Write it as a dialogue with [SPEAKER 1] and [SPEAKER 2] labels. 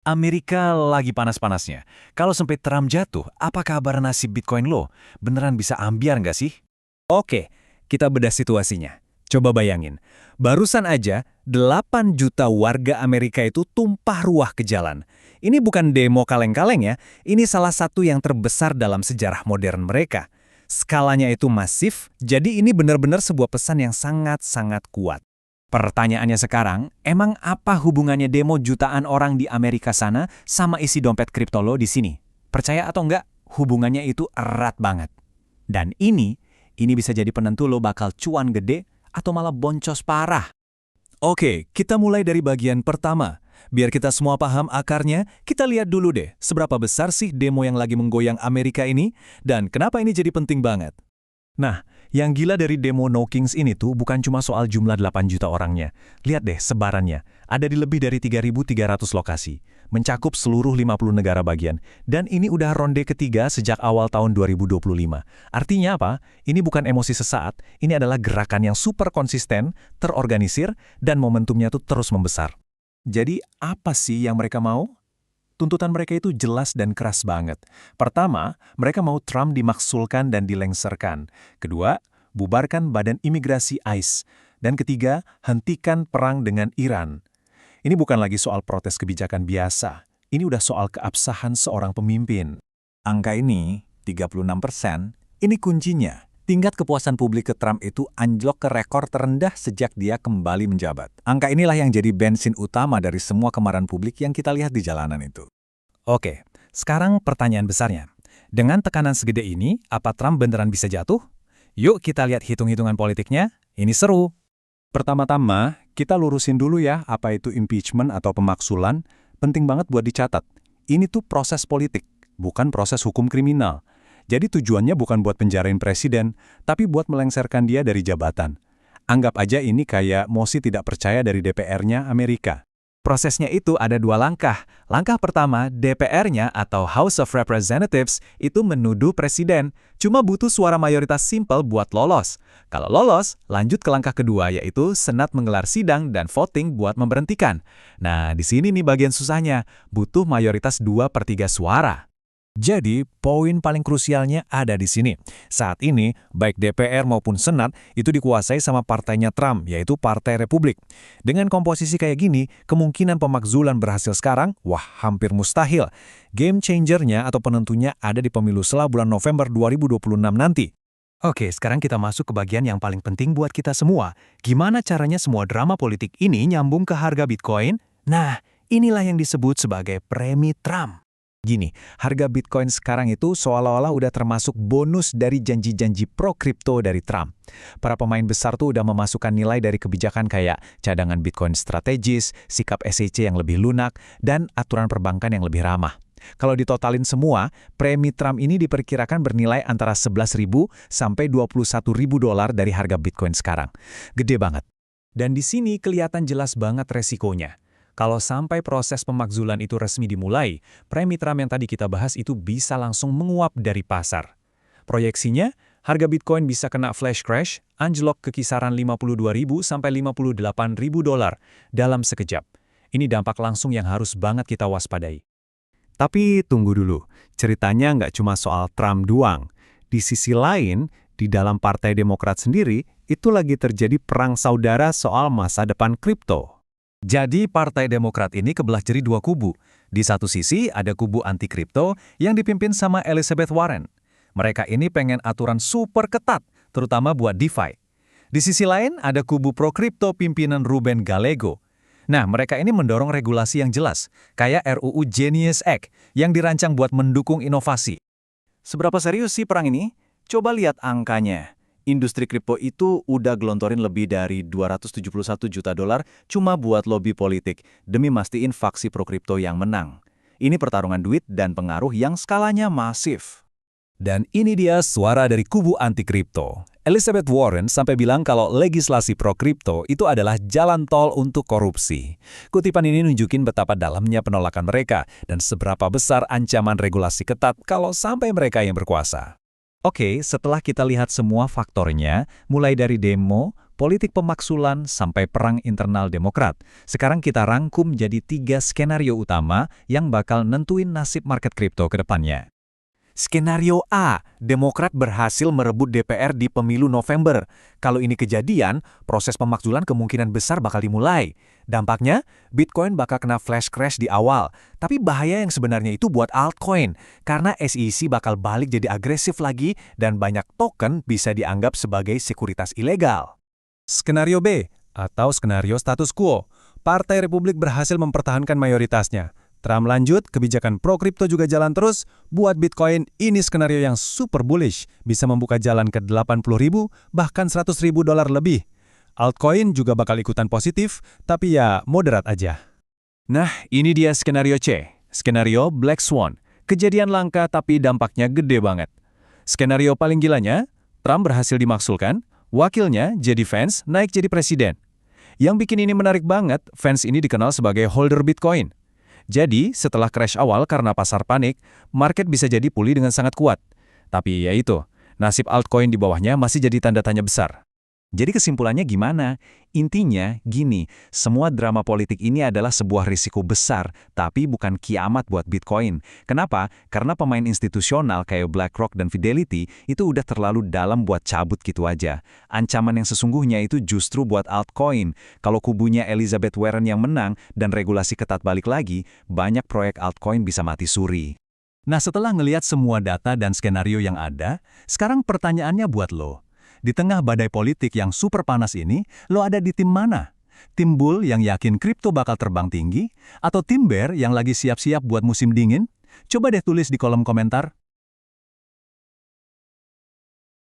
[SPEAKER 1] Amerika lagi panas-panasnya. Kalau sampai Trump jatuh, apa kabar nasib Bitcoin lo? Beneran bisa ambiar nggak sih?
[SPEAKER 2] Oke, kita bedah situasinya. Coba bayangin, barusan aja 8 juta warga Amerika itu tumpah ruah ke jalan. Ini bukan demo kaleng-kaleng ya, ini salah satu yang terbesar dalam sejarah modern mereka. Skalanya itu masif, jadi ini benar-benar sebuah pesan yang sangat-sangat kuat. Pertanyaannya sekarang, emang apa hubungannya demo jutaan orang di Amerika sana sama isi dompet kripto lo di sini? Percaya atau enggak, hubungannya itu erat banget. Dan ini bisa jadi penentu lo bakal cuan gede atau malah boncos parah.
[SPEAKER 1] Oke, kita mulai dari bagian pertama. Biar kita semua paham akarnya, kita lihat dulu deh seberapa besar sih demo yang lagi menggoyang Amerika ini dan kenapa ini jadi penting banget. Nah, yang gila dari demo No Kings ini tuh bukan cuma soal jumlah 8 juta orangnya. Lihat deh sebarannya, ada di lebih dari 3.300 lokasi, mencakup seluruh 50 negara bagian. Dan ini udah ronde ketiga sejak awal tahun 2025. Artinya apa? Ini bukan emosi sesaat, ini adalah gerakan yang super konsisten, terorganisir, dan momentumnya tuh terus membesar. Jadi apa sih yang mereka mau? Tuntutan mereka itu jelas dan keras banget. Pertama, mereka mau Trump dimaksulkan dan dilengserkan. Kedua, bubarkan badan imigrasi ICE. Dan ketiga, hentikan perang dengan Iran. Ini bukan lagi soal protes kebijakan biasa. Ini udah soal keabsahan seorang pemimpin. Angka ini, 36%, ini kuncinya. Tingkat kepuasan publik ke Trump itu anjlok ke rekor terendah sejak dia kembali menjabat. Angka inilah yang jadi bensin utama dari semua kemarahan publik yang kita lihat di jalanan itu.
[SPEAKER 2] Oke, sekarang pertanyaan besarnya. Dengan tekanan segede ini, apa Trump beneran bisa jatuh? Yuk kita lihat hitung-hitungan politiknya, ini seru.
[SPEAKER 1] Pertama-tama, kita lurusin dulu ya apa itu impeachment atau pemaksulan. Penting banget buat dicatat. Ini tuh proses politik, bukan proses hukum kriminal. Jadi tujuannya bukan buat penjarain presiden, tapi buat melengsarkan dia dari jabatan. Anggap aja ini kayak mosi tidak percaya dari DPR-nya Amerika.
[SPEAKER 2] Prosesnya itu ada dua langkah. Langkah pertama, DPR-nya atau House of Representatives itu menuduh presiden. Cuma butuh suara mayoritas simpel buat lolos. Kalau lolos, lanjut ke langkah kedua yaitu Senat menggelar sidang dan voting buat memberhentikan. Nah, di sini nih bagian susahnya. Butuh mayoritas 2/3 suara. Jadi, poin paling krusialnya ada di sini. Saat ini, baik DPR maupun Senat itu dikuasai sama partainya Trump, yaitu Partai Republik. Dengan komposisi kayak gini, kemungkinan pemakzulan berhasil sekarang, wah hampir mustahil. Game changernya atau penentunya ada di pemilu setelah bulan November 2026 nanti. Oke, sekarang kita masuk ke bagian yang paling penting buat kita semua. Gimana caranya semua drama politik ini nyambung ke harga Bitcoin? Nah, inilah yang disebut sebagai premi Trump. Gini, harga Bitcoin sekarang itu seolah-olah udah termasuk bonus dari janji-janji pro-kripto dari Trump. Para pemain besar tuh udah memasukkan nilai dari kebijakan kayak cadangan Bitcoin strategis, sikap SEC yang lebih lunak, dan aturan perbankan yang lebih ramah. Kalau ditotalin semua, premi Trump ini diperkirakan bernilai antara 11.000 sampai 21.000 dolar dari harga Bitcoin sekarang. Gede banget. Dan di sini kelihatan jelas banget resikonya. Kalau sampai proses pemakzulan itu resmi dimulai, premi Trump yang tadi kita bahas itu bisa langsung menguap dari pasar. Proyeksinya, harga Bitcoin bisa kena flash crash, anjlok ke kisaran 52.000 sampai 58.000 dolar dalam sekejap. Ini dampak langsung yang harus banget kita waspadai. Tapi tunggu dulu, ceritanya nggak cuma soal Trump doang. Di sisi lain, di dalam Partai Demokrat sendiri, itu lagi terjadi perang saudara soal masa depan kripto. Jadi Partai Demokrat ini kebelah jadi dua kubu. Di satu sisi ada kubu anti-kripto yang dipimpin sama Elizabeth Warren. Mereka ini pengen aturan super ketat, terutama buat DeFi. Di sisi lain ada kubu pro-kripto pimpinan Ruben Gallego. Nah, mereka ini mendorong regulasi yang jelas, kayak RUU Genius Act yang dirancang buat mendukung inovasi. Seberapa serius sih perang ini? Coba lihat angkanya. Industri kripto itu udah gelontorin lebih dari 271 juta dolar cuma buat lobi politik demi mastiin faksi pro-kripto yang menang. Ini pertarungan duit dan pengaruh yang skalanya masif. Dan ini dia suara dari kubu anti-kripto. Elizabeth Warren sampai bilang kalau legislasi pro-kripto itu adalah jalan tol untuk korupsi. Kutipan ini nunjukin betapa dalamnya penolakan mereka dan seberapa besar ancaman regulasi ketat kalau sampai mereka yang berkuasa. Oke, setelah kita lihat semua faktornya, mulai dari demo, politik pemaksulan, sampai perang internal Demokrat. Sekarang kita rangkum jadi 3 skenario utama yang bakal nentuin nasib market kripto ke depannya. Skenario A, Demokrat berhasil merebut DPR di pemilu November. Kalau ini kejadian, proses pemakzulan kemungkinan besar bakal dimulai. Dampaknya, Bitcoin bakal kena flash crash di awal. Tapi bahaya yang sebenarnya itu buat altcoin, karena SEC bakal balik jadi agresif lagi dan banyak token bisa dianggap sebagai sekuritas ilegal.
[SPEAKER 1] Skenario B, atau skenario status quo. Partai Republik berhasil mempertahankan mayoritasnya. Trump lanjut, kebijakan pro-kripto juga jalan terus. Buat Bitcoin, ini skenario yang super bullish. Bisa membuka jalan ke 80.000, bahkan 100.000 dolar lebih. Altcoin juga bakal ikutan positif, tapi ya moderat aja. Nah, ini dia skenario C. Skenario Black Swan. Kejadian langka tapi dampaknya gede banget. Skenario paling gilanya, Trump berhasil dimaksulkan, wakilnya, J.D. Vance, naik jadi presiden. Yang bikin ini menarik banget, Vance ini dikenal sebagai holder Bitcoin. Jadi, setelah crash awal karena pasar panik, market bisa jadi pulih dengan sangat kuat. Tapi ya itu, nasib altcoin di bawahnya masih jadi tanda tanya besar. Jadi kesimpulannya gimana? Intinya, gini, semua drama politik ini adalah sebuah risiko besar, tapi bukan kiamat buat Bitcoin. Kenapa? Karena pemain institusional kayak BlackRock dan Fidelity itu udah terlalu dalam buat cabut gitu aja. Ancaman yang sesungguhnya itu justru buat altcoin. Kalau kubunya Elizabeth Warren yang menang dan regulasi ketat balik lagi, banyak proyek altcoin bisa mati suri. Nah, setelah ngelihat semua data dan skenario yang ada, sekarang pertanyaannya buat lo. Di tengah badai politik yang super panas ini, lo ada di tim mana? Tim bull yang yakin kripto bakal terbang tinggi? Atau tim bear yang lagi siap-siap buat musim dingin? Coba deh tulis di kolom komentar.